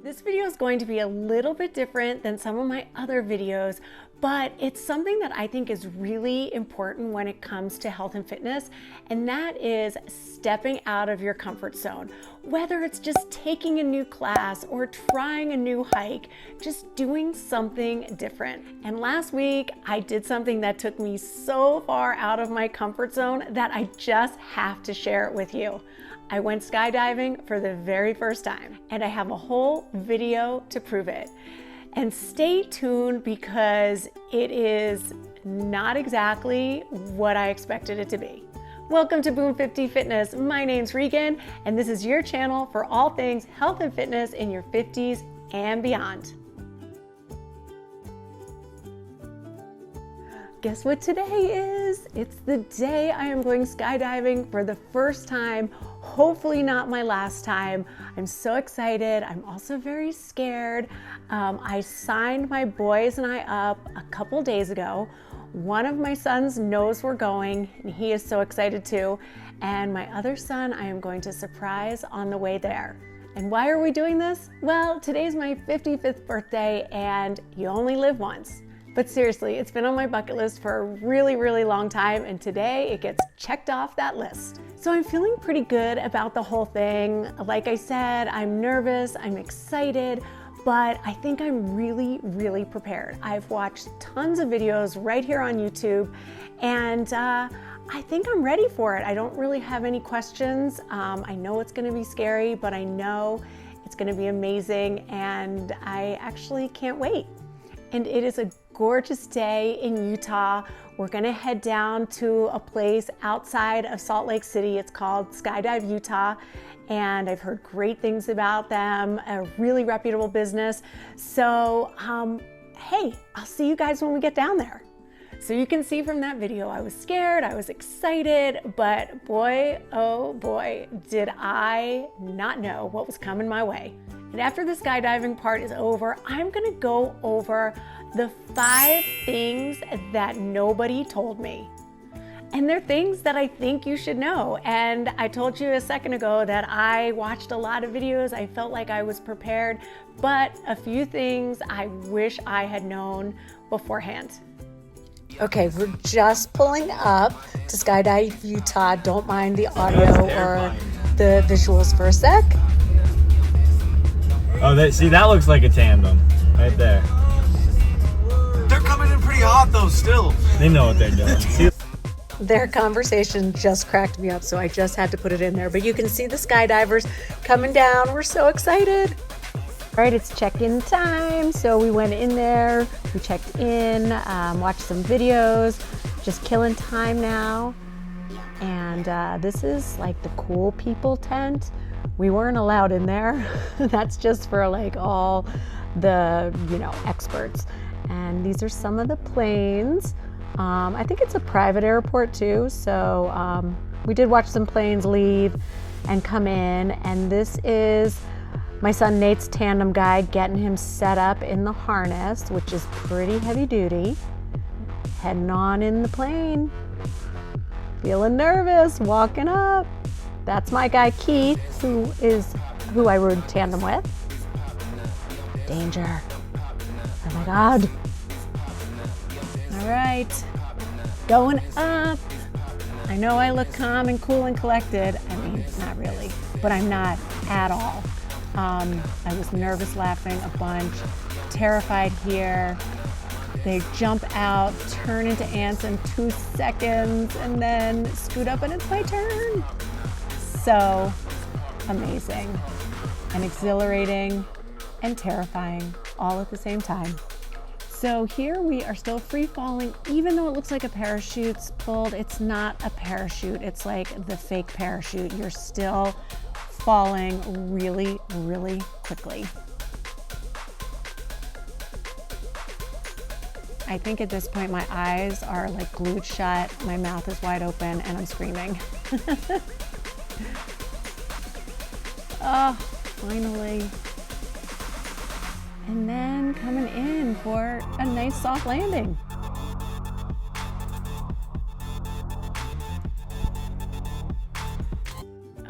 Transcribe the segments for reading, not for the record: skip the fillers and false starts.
This video is going to be a little bit different than some of my other videos, but it's something that I think is really important when it comes to health and fitness, and that is stepping out of your comfort zone. Whether it's just taking a new class or trying a new hike, just doing something different. And last week, I did something that took me so far out of my comfort zone that I just have to share it with you. I went skydiving for the very first time, and I have a whole video to prove it. And stay tuned because it is not exactly what I expected it to be. Welcome to Boom 50 Fitness. My name's Regan, and this is your channel for all things health and fitness in your 50s and beyond. Guess what today is? It's the day I am going skydiving for the first time, hopefully not my last time. I'm so excited. I'm also very scared. I signed my boys and I up a couple days ago. One of my sons knows we're going, and he is so excited too. And my other son, I am going to surprise on the way there. And why are we doing this? Well, today's my 55th birthday, and you only live once. But seriously, it's been on my bucket list for a really, really long time, and today it gets checked off that list. So I'm feeling pretty good about the whole thing. Like I said, I'm nervous, I'm excited, but I think I'm really, really prepared. I've watched tons of videos right here on YouTube, and I think I'm ready for it. I don't really have any questions. I know it's gonna be scary, but I know it's gonna be amazing, and I actually can't wait. And it is a gorgeous day in Utah. We're gonna head down to a place outside of Salt Lake City. It's called Skydive Utah, and I've heard great things about them, a really reputable business. So, hey, I'll see you guys when we get down there. So you can see from that video, I was scared, I was excited, but boy, oh boy, did I not know what was coming my way. And after the skydiving part is over, I'm gonna go over the 5 things that nobody told me. And they're things that I think you should know. And I told you a second ago that I watched a lot of videos. I felt like I was prepared, but a few things I wish I had known beforehand. Okay, we're just pulling up to Skydive Utah. Don't mind the audio or the visuals for a sec. Oh, that looks like a tandem right there. They're coming in pretty hot though still. They know what they're doing. See? Their conversation just cracked me up, so I just had to put it in there. But you can see the skydivers coming down. We're so excited. All right, it's check-in time. So we went in there, we checked in, watched some videos, just killing time now. And this is like the cool people tent. We weren't allowed in there. That's just for like all the, experts. And these are some of the planes. I think it's a private airport too. So we did watch some planes leave and come in. And this is my son Nate's tandem guide, getting him set up in the harness, which is pretty heavy duty. Heading on in the plane. Feeling nervous, walking up. That's my guy Keith, who I rode tandem with. Danger. Oh my God. All right, going up. I know I look calm and cool and collected. I mean, not really, but I'm not at all. I was nervous, laughing a bunch, terrified here. They jump out, turn into ants in 2 seconds, and then scoot up and it's my turn. So amazing and exhilarating and terrifying all at the same time. So here we are still free falling, even though it looks like a parachute's pulled. It's not a parachute. It's like the fake parachute. You're still falling really, really quickly. I think at this point my eyes are like glued shut, my mouth is wide open, and I'm screaming. Oh, finally. And then coming in for a nice soft landing.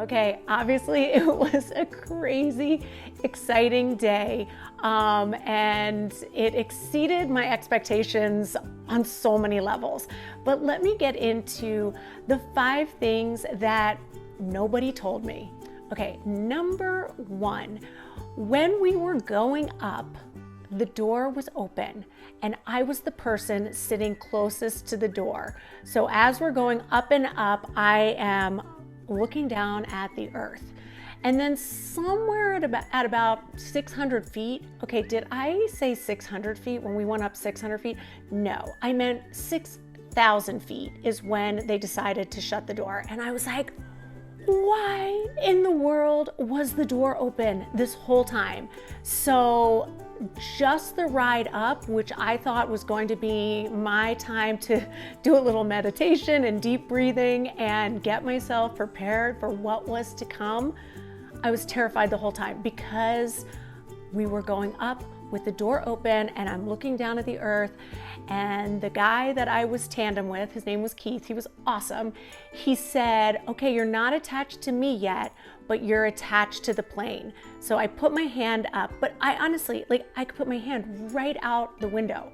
Okay, obviously it was a crazy, exciting day, and it exceeded my expectations on so many levels. But let me get into the 5 things that nobody told me. Okay, number 1, when we were going up, the door was open and I was the person sitting closest to the door. So as we're going up and up, I am looking down at the earth. And then somewhere at about 600 feet, okay, did I say 600 feet when we went up 600 feet? No, I meant 6,000 feet is when they decided to shut the door. And I was like, why in the world was the door open this whole time? So just the ride up, which I thought was going to be my time to do a little meditation and deep breathing and get myself prepared for what was to come, I was terrified the whole time because we were going up with the door open and I'm looking down at the earth, and the guy that I was tandem with, his name was Keith, he was awesome. He said, okay, you're not attached to me yet, but you're attached to the plane. So I put my hand up, but I honestly, I could put my hand right out the window.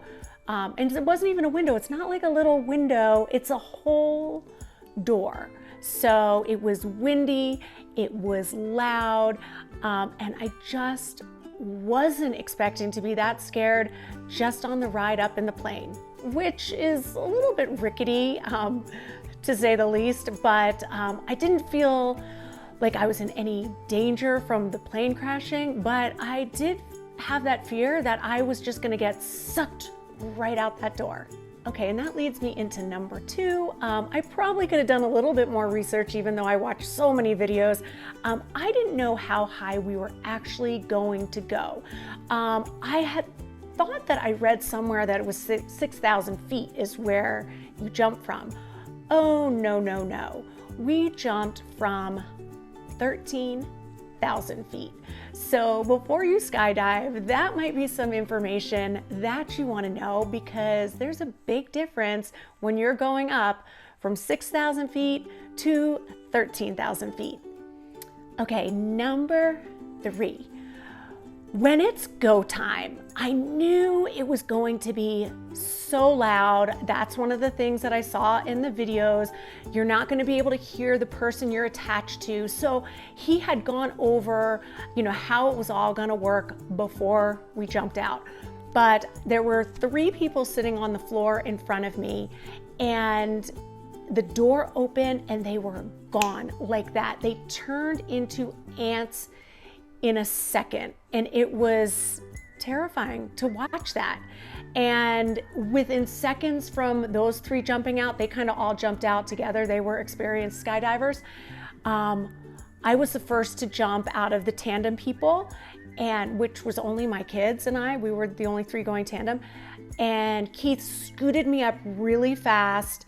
And it wasn't even a window. It's not like a little window. It's a whole door. So it was windy, it was loud, and I just wasn't expecting to be that scared just on the ride up in the plane, which is a little bit rickety, to say the least, but I didn't feel like I was in any danger from the plane crashing, but I did have that fear that I was just gonna get sucked right out that door. Okay, and that leads me into number 2. I probably could have done a little bit more research, even though I watched so many videos. I didn't know how high we were actually going to go. I had thought that I read somewhere that it was 6,000 feet is where you jump from. Oh, no, no, no. We jumped from 13,000 feet. So before you skydive, that might be some information that you want to know, because there's a big difference when you're going up from 6,000 feet to 13,000 feet. Okay, number 3. When it's go time, I knew it was going to be so loud. That's one of the things that I saw in the videos. You're not going to be able to hear the person you're attached to. So he had gone over, how it was all going to work before we jumped out. But there were 3 people sitting on the floor in front of me, and the door opened and they were gone like that. They turned into ants in a second, and it was terrifying to watch that. And within seconds from those 3 jumping out, they kind of all jumped out together. They were experienced skydivers. I was the first to jump out of the tandem people, and which was only my kids and I. We were the only 3 going tandem. And Keith scooted me up really fast.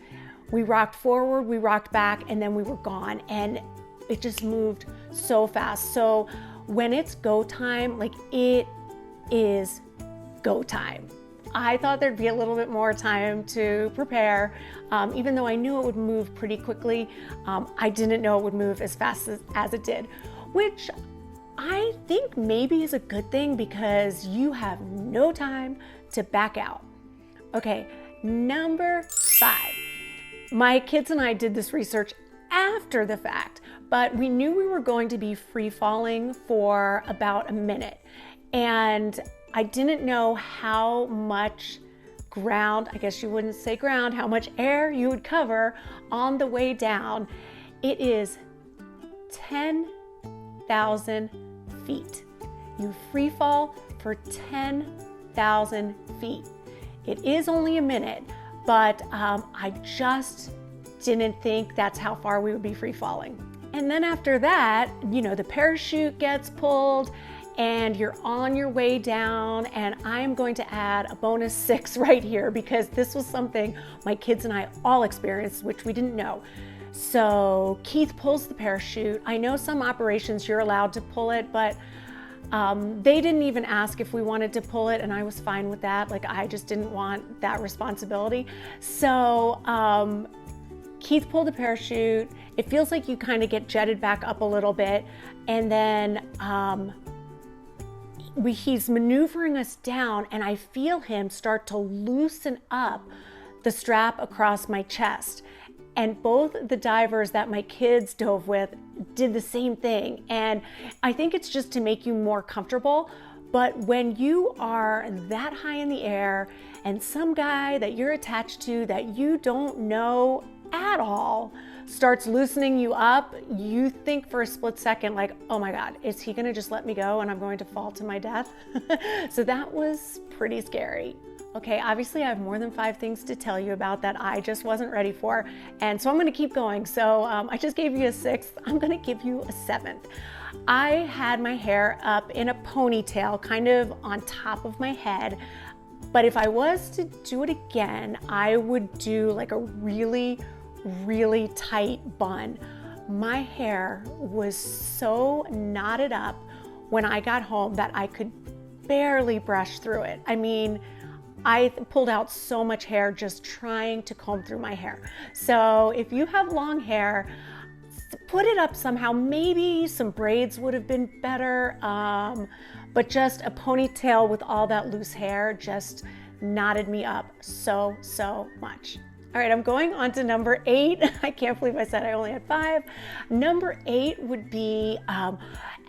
We rocked forward, we rocked back, and then we were gone. And it just moved so fast. So when it's go time, it is go time. I thought there'd be a little bit more time to prepare. Even though I knew it would move pretty quickly, I didn't know it would move as fast as it did, which I think maybe is a good thing, because you have no time to back out. Okay, number 5. My kids and I did this research after the fact, but we knew we were going to be free falling for about a minute. And I didn't know how much ground, I guess you wouldn't say ground, how much air you would cover on the way down. It is 10,000 feet. You free fall for 10,000 feet. It is only a minute, but I just didn't think that's how far we would be free falling. And then after that, the parachute gets pulled and you're on your way down, and I'm going to add a bonus 6 right here, because this was something my kids and I all experienced, which we didn't know. So Keith pulls the parachute. I know some operations you're allowed to pull it, but they didn't even ask if we wanted to pull it, and I was fine with that. I just didn't want that responsibility. So Keith pulled the parachute. It feels like you kind of get jetted back up a little bit, and then he's maneuvering us down, and I feel him start to loosen up the strap across my chest. And both the divers that my kids dove with did the same thing. And I think it's just to make you more comfortable. But when you are that high in the air and some guy that you're attached to that you don't know at all starts loosening you up, you think for a split second, like, oh my God, is he gonna just let me go and I'm going to fall to my death? So that was pretty scary. Okay, obviously I have more than 5 things to tell you about that I just wasn't ready for. And so I'm gonna keep going. So I just gave you a 6th, I'm gonna give you a 7th. I had my hair up in a ponytail, kind of on top of my head. But if I was to do it again, I would do like a really, really tight bun. My hair was so knotted up when I got home that I could barely brush through it. I mean, I pulled out so much hair just trying to comb through my hair. So if you have long hair, put it up somehow. Maybe some braids would have been better, but just a ponytail with all that loose hair just knotted me up so much. All right, I'm going on to number 8. I can't believe I said I only had 5. Number 8 would be,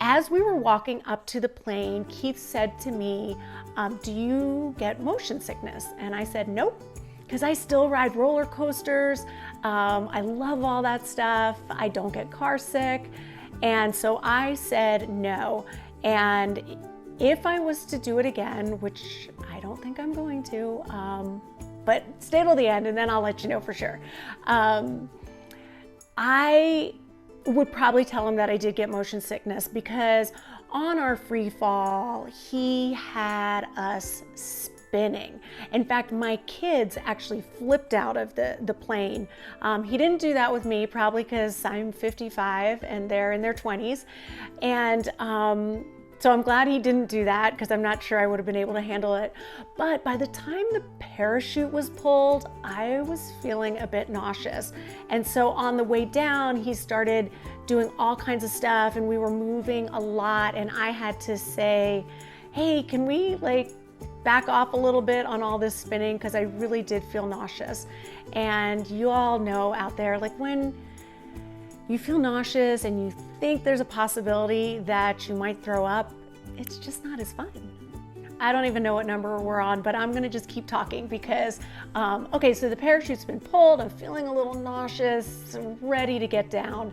as we were walking up to the plane, Keith said to me, do you get motion sickness? And I said, nope, because I still ride roller coasters. I love all that stuff. I don't get car sick. And so I said no. And if I was to do it again, which I don't think I'm going to, but stay till the end and then I'll let you know for sure. I would probably tell him that I did get motion sickness because on our free fall, he had us spinning. In fact, my kids actually flipped out of the plane. He didn't do that with me, probably because I'm 55 and they're in their 20s. And so I'm glad he didn't do that because I'm not sure I would have been able to handle it. But by the time the parachute was pulled, I was feeling a bit nauseous. And so on the way down, he started doing all kinds of stuff and we were moving a lot. And I had to say, hey, can we back off a little bit on all this spinning? Because I really did feel nauseous. And you all know out there, when you feel nauseous and you think there's a possibility that you might throw up, it's just not as fun. I don't even know what number we're on, but I'm gonna just keep talking because, okay, so the parachute's been pulled, I'm feeling a little nauseous, ready to get down.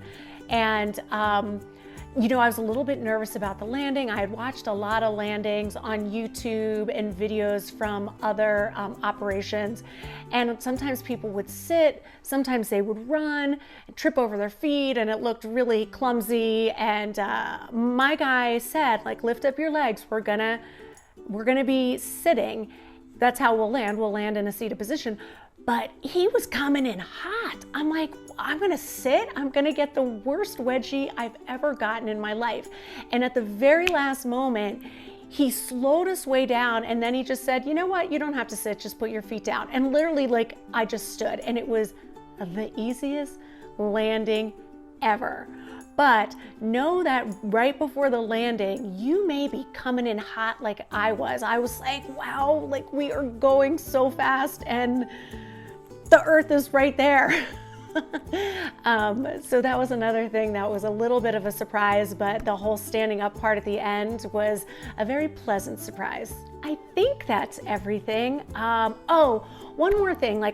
And I was a little bit nervous about the landing. I had watched a lot of landings on YouTube and videos from other operations. And sometimes people would sit, sometimes they would run, trip over their feet, and it looked really clumsy. And my guy said, lift up your legs. We're gonna be sitting. That's how we'll land. We'll land in a seated position. But he was coming in hot. I'm like, I'm gonna sit, I'm gonna get the worst wedgie I've ever gotten in my life. And at the very last moment, he slowed us way down and then he just said, you know what, you don't have to sit, just put your feet down. And literally I just stood and it was the easiest landing ever. But know that right before the landing, you may be coming in hot like I was. I was like, wow, we are going so fast and the earth is right there. So that was another thing that was a little bit of a surprise, but the whole standing up part at the end was a very pleasant surprise. I think that's everything. Oh, one more thing. A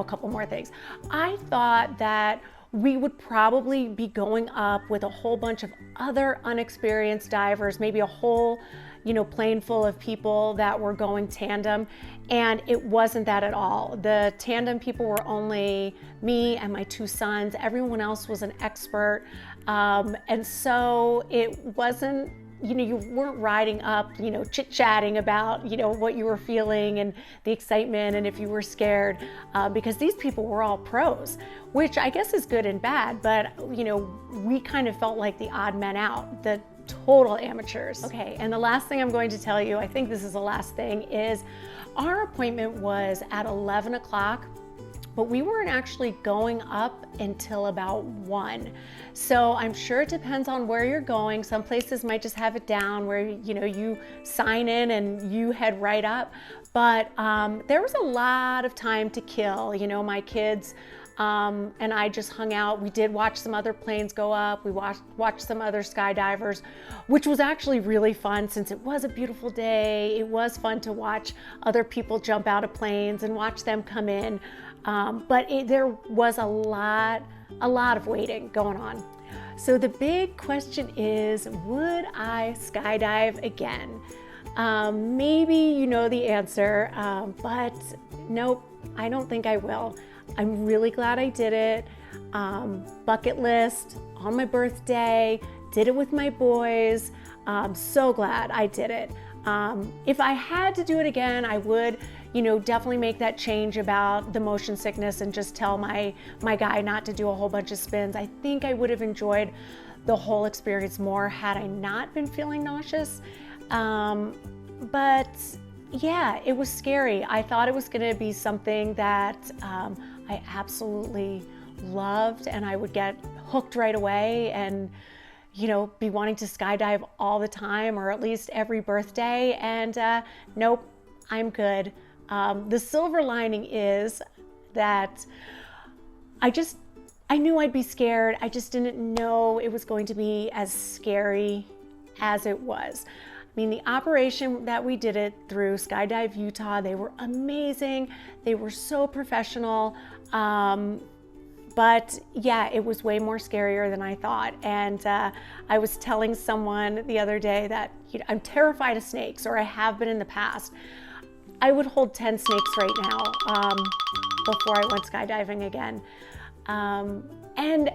couple more things. I thought that we would probably be going up with a whole bunch of other unexperienced divers, maybe a whole plane full of people that were going tandem, and it wasn't that at all. The tandem people were only me and my 2 sons. Everyone else was an expert, and so it wasn't, you weren't riding up, chit-chatting about, what you were feeling and the excitement and if you were scared, because these people were all pros, which I guess is good and bad, but, we kind of felt like the odd men out, the total amateurs. Okay, and the last thing I'm going to tell you, I think this is the last thing, is our appointment was at 11 o'clock. but we weren't actually going up until about 1. So I'm sure it depends on where you're going. Some places might just have it down where, you sign in and you head right up. But there was a lot of time to kill. My kids and I just hung out. We did watch some other planes go up. We watched some other skydivers, which was actually really fun since it was a beautiful day. It was fun to watch other people jump out of planes and watch them come in. But there was a lot of waiting going on. So the big question is, would I skydive again? Maybe you know the answer, but nope, I don't think I will. I'm really glad I did it. Bucket list on my birthday, did it with my boys. So glad I did it. If I had to do it again, I would, definitely make that change about the motion sickness and just tell my guy not to do a whole bunch of spins. I think I would have enjoyed the whole experience more had I not been feeling nauseous. But yeah, it was scary. I thought it was going to be something that I absolutely loved and I would get hooked right away and be wanting to skydive all the time or at least every birthday. And nope, I'm good. The silver lining is that I knew I'd be scared. I just didn't know it was going to be as scary as it was. I mean, the operation that we did it through, Skydive Utah, they were amazing. They were so professional. But yeah, it was way more scarier than I thought. And I was telling someone the other day that I'm terrified of snakes, or I have been in the past. I would hold 10 snakes right now before I went skydiving again. And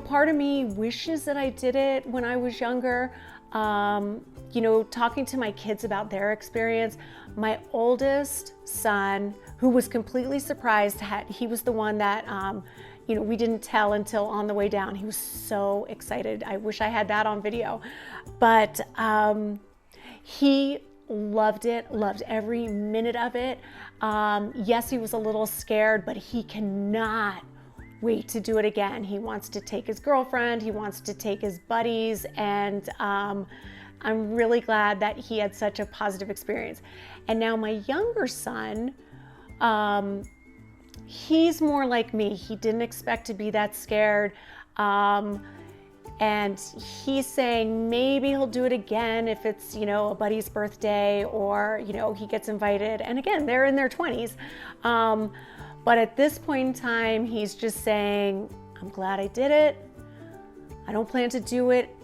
part of me wishes that I did it when I was younger. Talking to my kids about their experience, my oldest son, who was completely surprised, he was the one that, we didn't tell until on the way down. He was so excited. I wish I had that on video, but he loved it, loved every minute of it. Yes, he was a little scared, but he cannot wait to do it again. He wants to take his girlfriend, he wants to take his buddies, and I'm really glad that he had such a positive experience. And now my younger son, he's more like me. He didn't expect to be that scared. And he's saying maybe he'll do it again if it's, a buddy's birthday or, he gets invited. And again, they're in their 20s. But at this point in time, he's just saying, I'm glad I did it. I don't plan to do it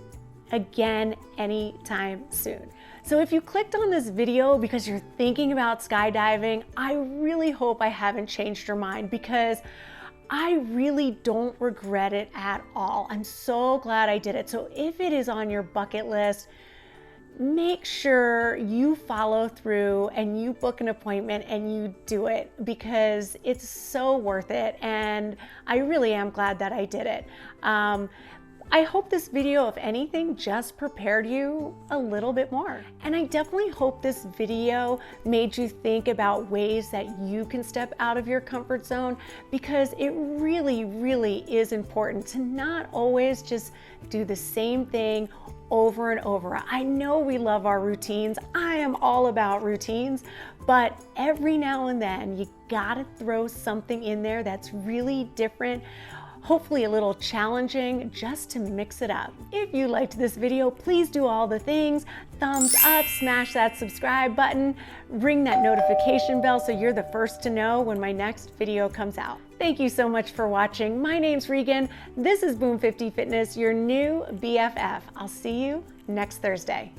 again anytime soon. So if you clicked on this video because you're thinking about skydiving, I really hope I haven't changed your mind, because I really don't regret it at all. I'm so glad I did it. So if it is on your bucket list, make sure you follow through and you book an appointment and you do it, because it's so worth it. And I really am glad that I did it. I hope this video, if anything, just prepared you a little bit more. And I definitely hope this video made you think about ways that you can step out of your comfort zone, because it really, really is important to not always just do the same thing over and over. I know we love our routines. I am all about routines, but every now and then you gotta throw something in there that's really different, hopefully a little challenging, just to mix it up. If you liked this video, please do all the things. Thumbs up, smash that subscribe button, ring that notification bell so you're the first to know when my next video comes out. Thank you so much for watching. My name's Regan. This is Boom 50 Fitness, your new BFF. I'll see you next Thursday.